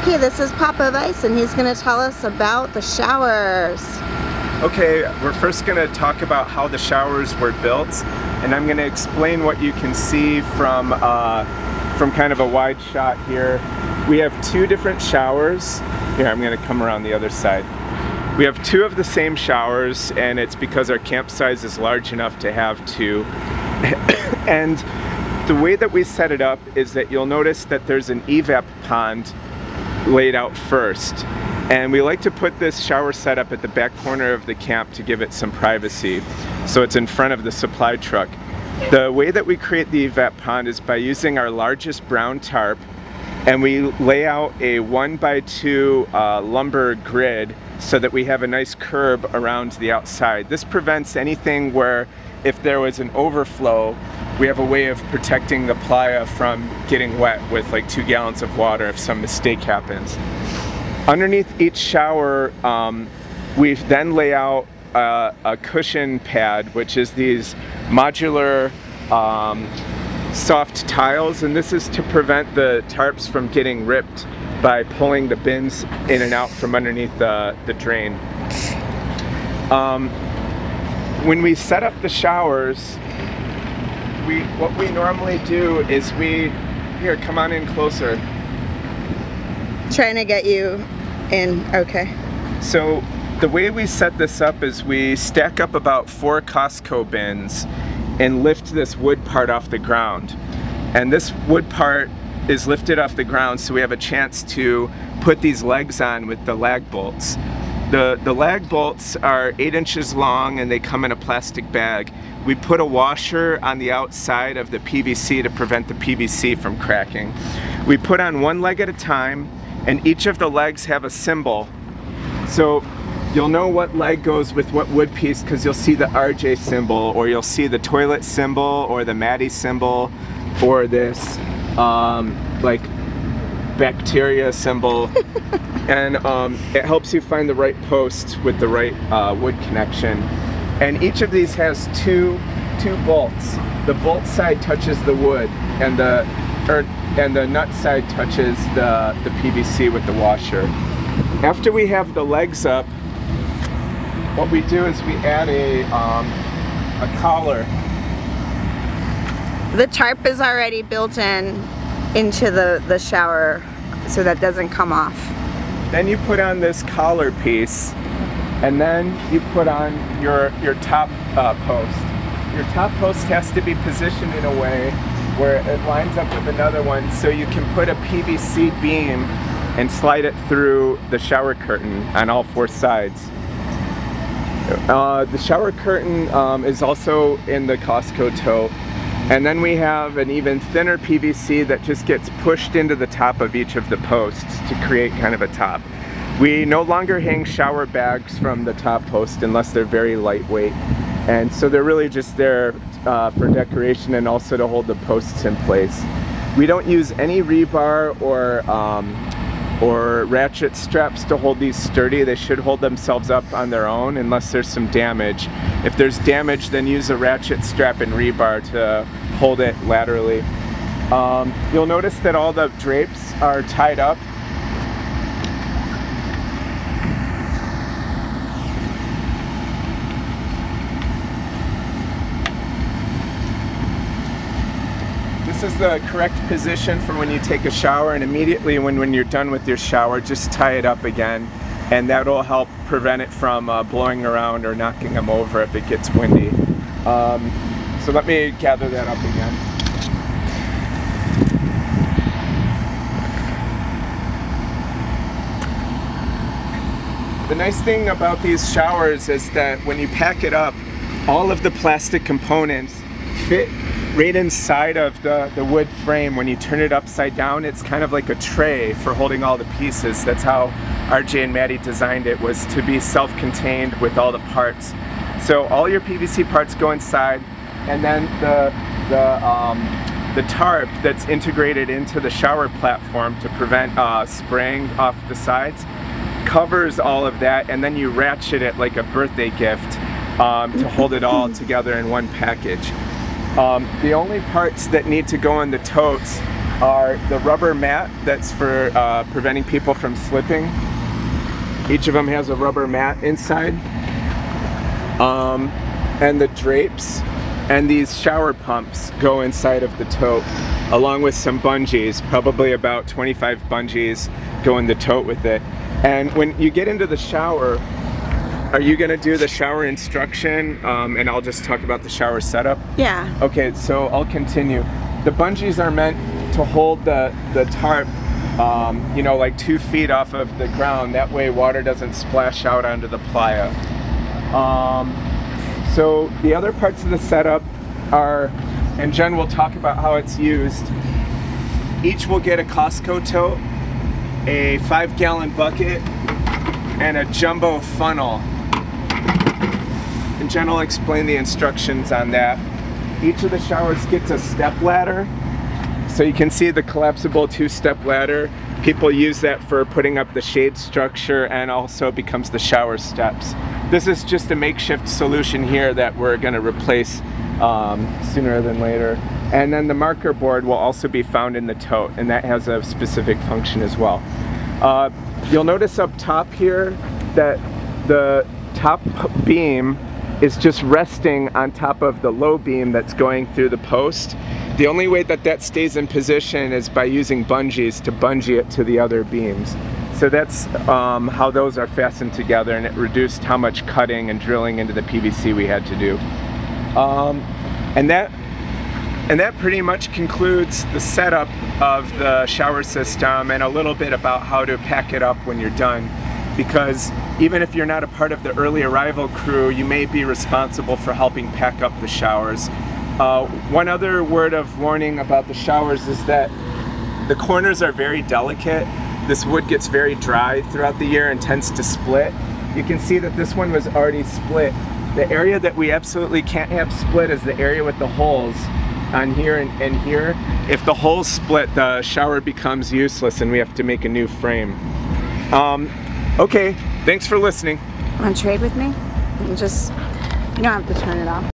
Okay, this is Papa Vice, and he's going to tell us about the showers. Okay, we're first going to talk about how the showers were built, and I'm going to explain what you can see from kind of a wide shot here. We have two different showers. Here, I'm going to come around the other side. We have two of the same showers, and it's because our camp size is large enough to have two. And the way that we set it up is that you'll notice that there's an evap pond laid out first. And we like to put this shower setup at the back corner of the camp to give it some privacy. So it's in front of the supply truck. The way that we create the evap pond is by using our largest brown tarp, and we lay out a 1x2 lumber grid so that we have a nice curb around the outside. This prevents anything where if there was an overflow, we have a way of protecting the playa from getting wet with like 2 gallons of water if some mistake happens. Underneath each shower, we then lay out a cushion pad, which is these modular soft tiles, and this is to prevent the tarps from getting ripped by pulling the bins in and out from underneath the drain. When we set up the showers, what we normally do is here, come on in closer. Trying to get you in, okay. So the way we set this up is we stack up about 4 Costco bins and lift this wood part off the ground. And this wood part is lifted off the ground so we have a chance to put these legs on with the lag bolts. The lag bolts are 8 inches long and they come in a plastic bag. We put a washer on the outside of the PVC to prevent the PVC from cracking. We put on one leg at a time, and each of the legs have a symbol. So you'll know what leg goes with what wood piece because you'll see the RJ symbol, or you'll see the toilet symbol, or the Maddie symbol, or this like bacteria symbol. And it helps you find the right post with the right wood connection. And each of these has two bolts. The bolt side touches the wood, and the nut side touches the PVC with the washer. After we have the legs up, what we do is we add a collar. The tarp is already built into the shower so that doesn't come off. Then you put on this collar piece, and then you put on your top post. Your top post has to be positioned in a way where it lines up with another one so you can put a PVC beam and slide it through the shower curtain on all 4 sides. The shower curtain is also in the Costco tote. And then we have an even thinner PVC that just gets pushed into the top of each of the posts to create kind of a top. We no longer hang shower bags from the top post unless they're very lightweight. And so they're really just there for decoration and also to hold the posts in place. We don't use any rebar or ratchet straps to hold these sturdy. They should hold themselves up on their own unless there's some damage. If there's damage, then use a ratchet strap and rebar to hold it laterally. You'll notice that all the drapes are tied up. This is the correct position for when you take a shower, and immediately when you're done with your shower, just tie it up again, and that'll help prevent it from blowing around or knocking them over if it gets windy. So let me gather that up again. The nice thing about these showers is that when you pack it up, all of the plastic components fit right inside of the wood frame. When you turn it upside down, it's kind of like a tray for holding all the pieces. That's how RJ and Maddie designed it, was to be self-contained with all the parts. So all your PVC parts go inside, and then the tarp that's integrated into the shower platform to prevent spraying off the sides covers all of that, and then you ratchet it like a birthday gift to hold it all together in one package. The only parts that need to go in the totes are the rubber mat that's for preventing people from slipping. Each of them has a rubber mat inside. And the drapes and these shower pumps go inside of the tote, along with some bungees, probably about 25 bungees go in the tote with it. And when you get into the shower, are you gonna do the shower instruction and I'll just talk about the shower setup? Yeah. Okay, so I'll continue. The bungees are meant to hold the tarp, you know, like 2 feet off of the ground. That way water doesn't splash out onto the playa. So the other parts of the setup are, and Jen will talk about how it's used. Each will get a Costco tote, a 5-gallon bucket, and a jumbo funnel. And Jen will explain the instructions on that. Each of the showers gets a step ladder. So you can see the collapsible 2-step ladder. People use that for putting up the shade structure, and also it becomes the shower steps. This is just a makeshift solution here that we're going to replace sooner than later. And then the marker board will also be found in the tote, and that has a specific function as well. You'll notice up top here that the top beam is just resting on top of the low beam that's going through the post. The only way that that stays in position is by using bungees to bungee it to the other beams. So that's how those are fastened together, and it reduced how much cutting and drilling into the PVC we had to do. And that pretty much concludes the setup of the shower system, and a little bit about how to pack it up when you're done. Because even if you're not a part of the early arrival crew, you may be responsible for helping pack up the showers. One other word of warning about the showers is that the corners are very delicate. This wood gets very dry throughout the year and tends to split. You can see that this one was already split. The area that we absolutely can't have split is the area with the holes on here and here. If the holes split, the shower becomes useless and we have to make a new frame. Okay, thanks for listening. Want to trade with me? You don't have to turn it off.